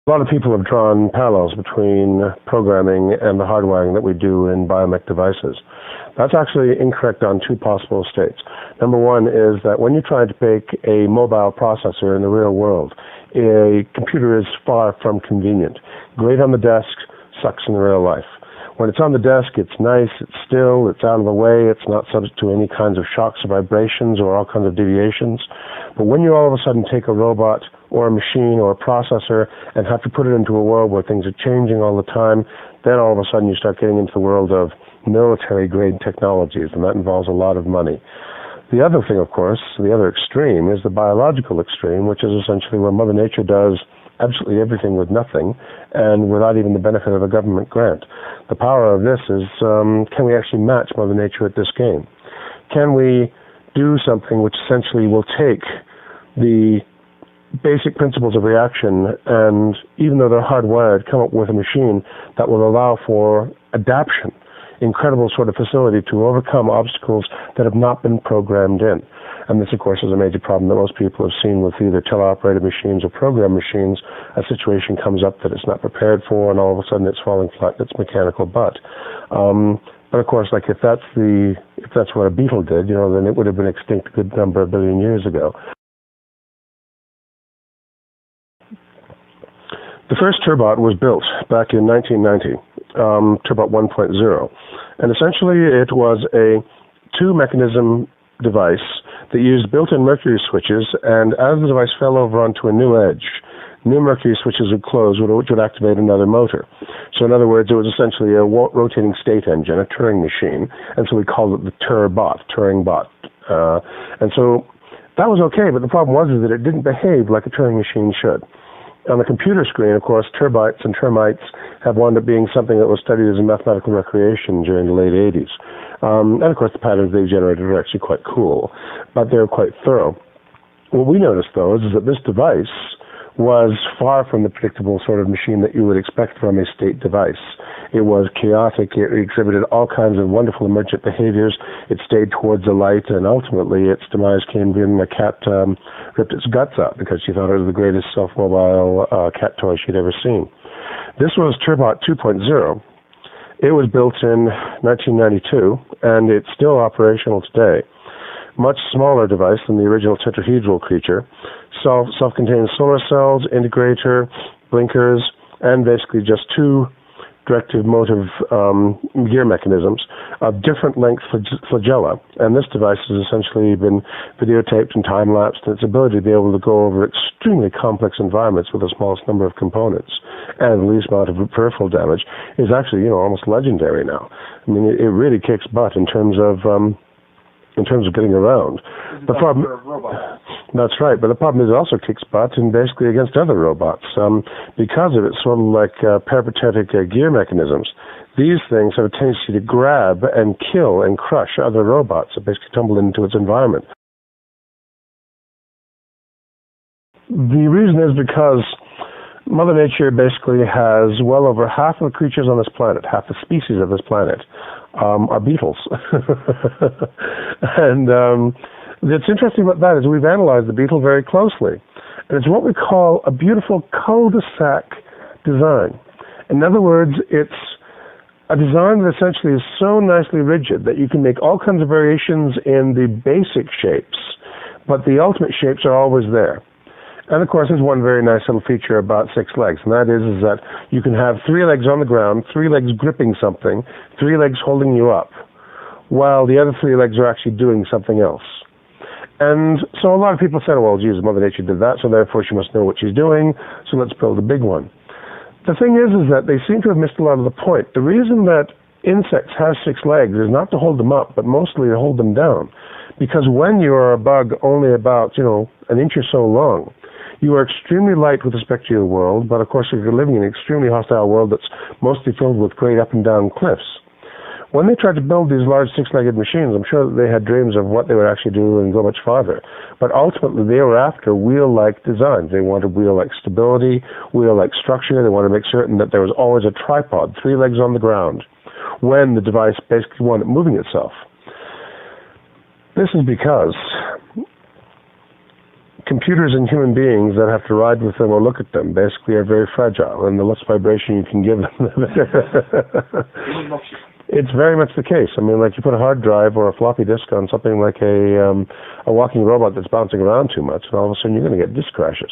A lot of people have drawn parallels between programming and the hardwiring that we do in biomech devices. That's actually incorrect on two possible states. Number one is that when you try to make a mobile processor in the real world, a computer is far from convenient. Great on the desk, sucks in real life. When it's on the desk, it's nice, it's still, it's out of the way, it's not subject to any kinds of shocks or vibrations or all kinds of deviations. But when you all of a sudden take a robot or a machine or a processor and have to put it into a world where things are changing all the time, then all of a sudden you start getting into the world of military-grade technologies, and that involves a lot of money. The other thing, of course, the other extreme, is the biological extreme, which is essentially where Mother Nature does absolutely everything with nothing and without even the benefit of a government grant. The power of this is, can we actually match Mother Nature at this game? Can we do something which essentially will take the basic principles of reaction and, even though they're hardwired, come up with a machine that will allow for adaptation, incredible sort of facility to overcome obstacles that have not been programmed in. And this, of course, is a major problem that most people have seen with either teleoperated machines or program machines. A situation comes up that it's not prepared for, and all of a sudden it's falling flat in its mechanical butt. But of course, like if that's what a beetle did, then it would have been extinct a good number of billion years ago. The first Turbot was built back in 1990, Turbot 1.0, and essentially it was a two-mechanism device that used built-in mercury switches, and as the device fell over onto a new edge, new mercury switches would close, which would activate another motor. So in other words, it was essentially a rotating state engine, a Turing machine, and so we called it the Turing bot. And so that was okay, but the problem was is that it didn't behave like a Turing machine should. On the computer screen, of course, turbites and termites have wound up being something that was studied as a mathematical recreation during the late 80s. And of course, the patterns they generated are actually quite cool, but they're quite thorough. What we noticed, though, is that this device was far from the predictable sort of machine that you would expect from a state device. It was chaotic. It exhibited all kinds of wonderful emergent behaviors. It stayed towards the light, and ultimately its demise came when a cat ripped its guts out because she thought it was the greatest self-mobile cat toy she'd ever seen. This was Turbot 2.0. It was built in 1992, and it's still operational today. Much smaller device than the original tetrahedral creature. Self-contained solar cells, integrator, blinkers, and basically just two directive motive gear mechanisms of different length flagella. And this device has essentially been videotaped and time-lapsed, and its ability to be able to go over extremely complex environments with the smallest number of components and the least amount of peripheral damage is actually, almost legendary now. I mean, it really kicks butt in terms of getting around. The problem, that's right, but the problem is it also kicks butt and basically against other robots. Because of its sort of like peripatetic gear mechanisms, these things have a tendency to grab and kill and crush other robots that basically tumble into its environment. The reason is because Mother Nature basically has well over half of the creatures on this planet, half the species of this planet, are beetles. And what's interesting about that is we've analyzed the beetle very closely. And it's what we call a beautiful cul-de-sac design. In other words, it's a design that essentially is so nicely rigid that you can make all kinds of variations in the basic shapes, but the ultimate shapes are always there. And of course, there's one very nice little feature about 6 legs, and that is that you can have 3 legs on the ground, 3 legs gripping something, 3 legs holding you up, while the other 3 legs are actually doing something else. And so a lot of people said, well, geez, Mother Nature did that, so therefore she must know what she's doing, so let's build a big one. The thing is that they seem to have missed a lot of the point. The reason that insects have 6 legs is not to hold them up, but mostly to hold them down. Because when you are a bug only about, an inch or so long, you are extremely light with respect to your world, but of course if you're living in an extremely hostile world that's mostly filled with great up and down cliffs. When they tried to build these large 6-legged machines, I'm sure that they had dreams of what they would actually do and go much farther. But ultimately they were after wheel-like designs. They wanted wheel-like stability, wheel-like structure. They wanted to make certain that there was always a tripod, 3 legs on the ground, when the device basically wanted moving itself. This is because computers and human beings that have to ride with them or look at them basically are very fragile, and the less vibration you can give them, it's very much the case. I mean, like you put a hard drive or a floppy disk on something like a walking robot that's bouncing around too much, and all of a sudden you're going to get disk crashes.